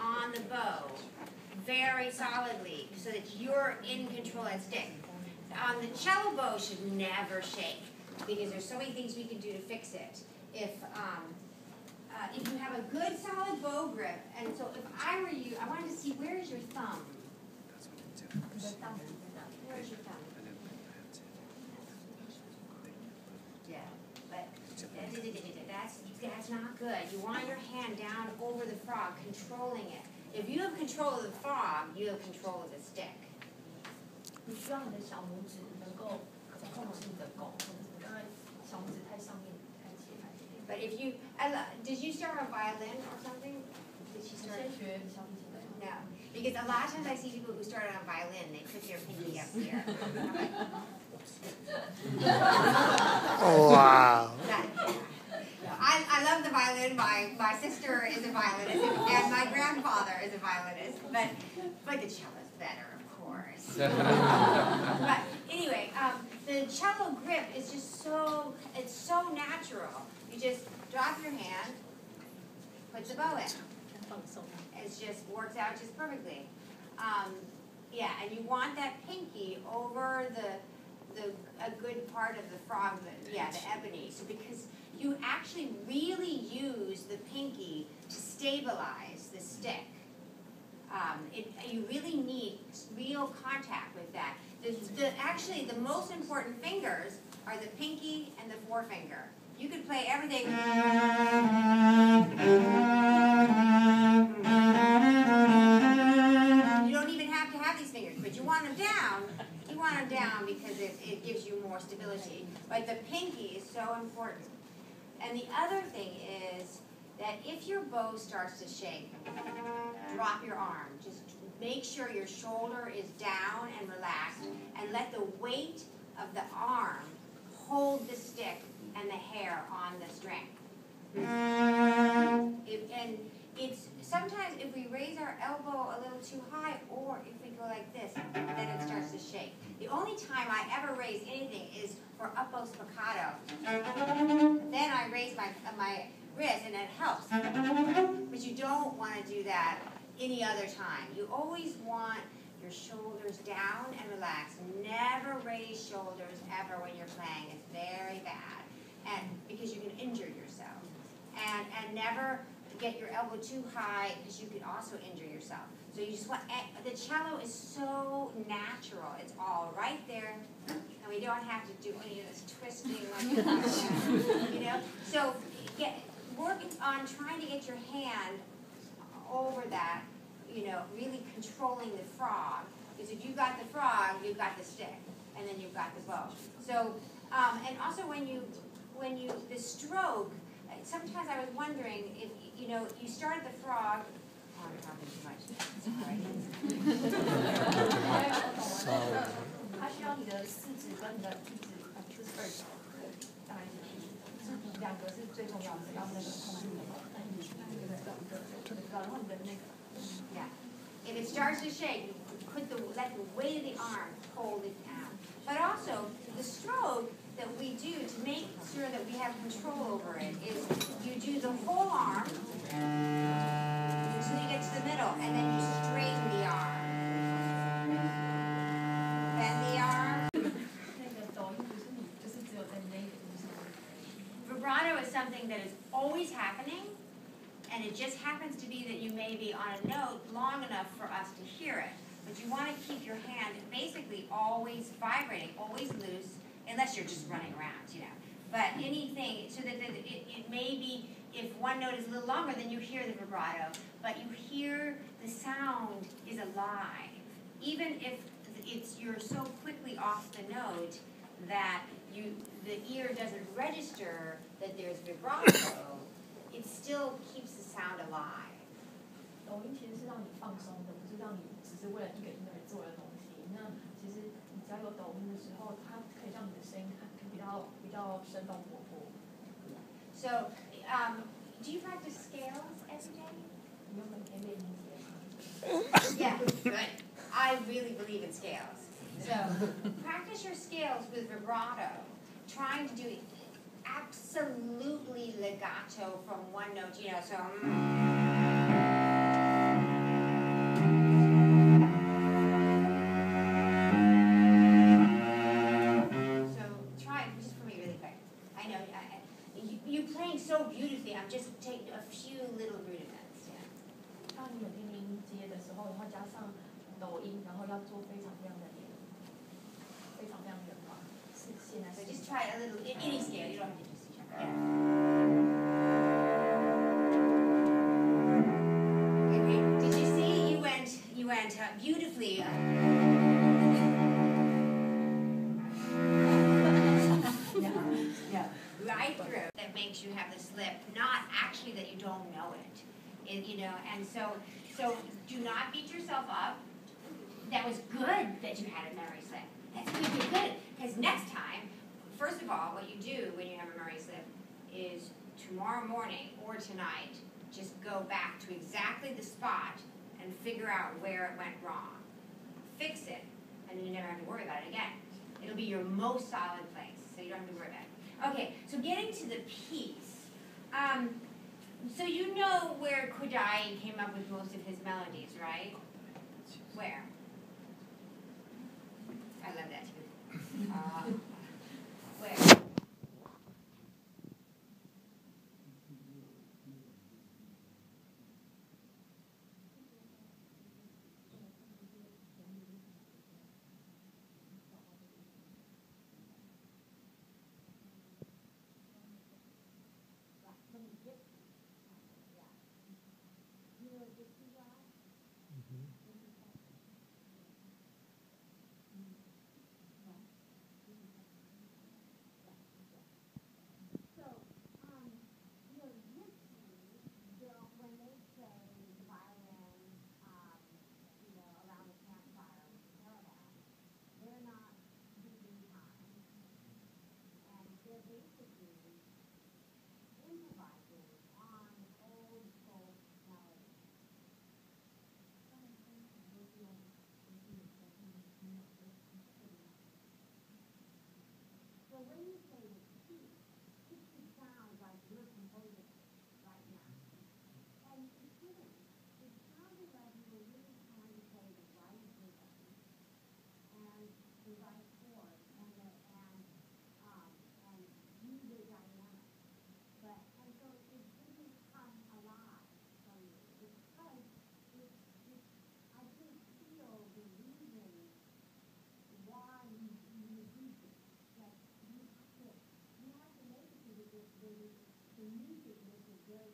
on the bow very solidly so that you're in control of that stick. The cello bow should never shake because there's so many things we can do to fix it. If you have a good solid bow grip, and so if I were you, I wanted to see where's your thumb. Where's your thumb? Yeah, but that's not good. You want your hand down over the frog, controlling it. If you have control of the frog, you have control of the stick. 你希望你的小拇指能够控制你的弓，因为小拇指太上面太切太切。But if you, did you start on violin or something? Did you start? No, because a lot of times I see people who started on violin, they put their pinky up here. Oh, wow. I love the violin. My sister is a violinist, and my grandfather is a violinist. But the cello is better, of course. But anyway, the cello grip is just it's so natural. You just drop your hand, put the bow in. It just works out just perfectly. Yeah, and you want that pinky over a good part of the frog, the ebony. So because you actually really use the pinky to stabilize the stick. You really need real contact with that. Actually, the most important fingers are the pinky and the forefinger. You could play everything. You don't even have to have these fingers, but you want them down. You want them down because it gives you more stability. But the pinky is so important. And the other thing is that if your bow starts to shake, drop your arm. Just make sure your shoulder is down and relaxed, and let the weight of the arm hold the stick and the hair on the string. And it's sometimes if we raise our elbow a little too high, or if we go like this, then it starts to shake. The only time I ever raise anything is for uppo spiccato. Then I raise my wrist, and it helps. But you don't want to do that any other time. You always want your shoulders down and relaxed. Never raise shoulders ever when you're playing. It's very bad, and because you can injure yourself. And never get your elbow too high because you can also injure yourself. So you just want, the cello is so natural. It's all right there, and we don't have to do any of this twisting like that, you know. So work on trying to get your hand over that, you know, really controlling the frog. Because if you've got the frog, you've got the stick, and then you've got the bow. So, and also the stroke. Sometimes I was wondering if, you know, you started the frog. Oh, I'm talking too much. Sorry. 它需要你的四指跟你的一指，就是二指，当然是两个是最重要的，要那个控制然后你的那个。Yeah. If it starts to shake, let the weight of the arm hold it down. But also, the stroke that we do to make sure that we have control over it is you do the whole arm until you get to the middle, and then you straighten the arm. Bend the arm. Vibrato is something that is always happening, and it just happens to be that you may be on a note long enough for us to hear it. But you want to keep your hand basically always vibrating, always loose, unless you're just running around, you know. But anything, so that it may be, if one note is a little longer, then you hear the vibrato, but you hear the sound is alive. Even if you're so quickly off the note that the ear doesn't register that there's vibrato, it still keeps the sound alive. 抖音其实是让你放松的，不是让你只是为了一个音而做的东西。那其实你只要有抖音的时候，它可以让你的声音比较生动活泼。So, do you practice scales every day? 你有每天练音节吗？ Yeah, good. I really believe in scales. So, practice your scales with vibrato, trying to do absolutely legato from one note, you know, so. 要做非常非常的圆滑，是现在。So just try a little any scale. You don't have to just each other. Okay, did you see? You went beautifully. Yeah. Right through. That makes you have the slip, not actually that you don't know it. And so do not beat yourself up. That was good that you had a memory slip. That's good. Because next time, first of all, what you do when you have a memory slip is tomorrow morning or tonight, just go back to exactly the spot and figure out where it went wrong. Fix it, and then you never have to worry about it again. It'll be your most solid place, so you don't have to worry about it. Okay, so getting to the piece. So you know where Kodai came up with most of his melodies, right? Where? I love that too. Where? The music makes it very